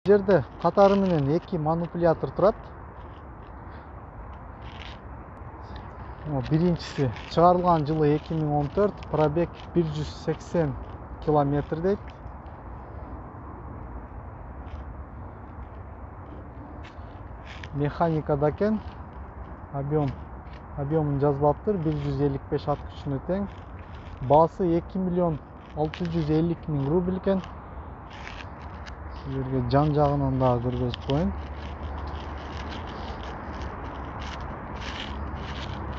жерде катары менен 2 манипулятор турат. Биринчиси чыгарылган жылы 2014, пробег 180 километр дейт. Механикада экен, объемун жазбаптыр, 155 ат күчүнө тең. Баасы 2 миллион 650 миң рубль экен. Силерге жан жагынан дагы көргөзүп коеюн.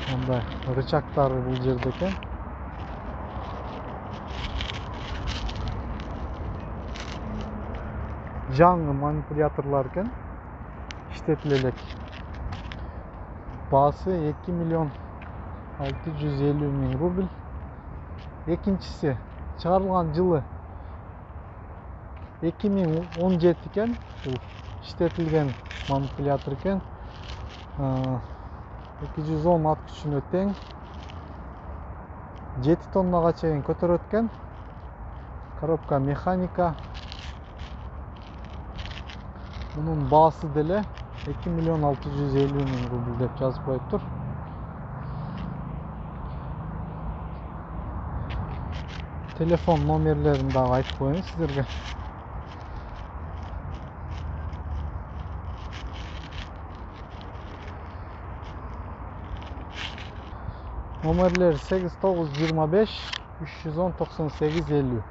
Мындай рычагтары бул жерде экен. Жаңы манипуляторлар экен. Иштетиле элек. Баасы 2 миллион 650 миң рубль. Экинчиси чыгарылган жылы 2017 экен. Бул иштетилген манипулятор экен. 210 ат күчүнө тең. 7 тоннага чейин көтөрөт экен. Коробка механика. Bunun baası деле 2 миллион 650 миң рубль деп жазып коюптур. Телефон номерлерин дагы айтып коеюн сиздерге. Номерлер 8925 310 98 50.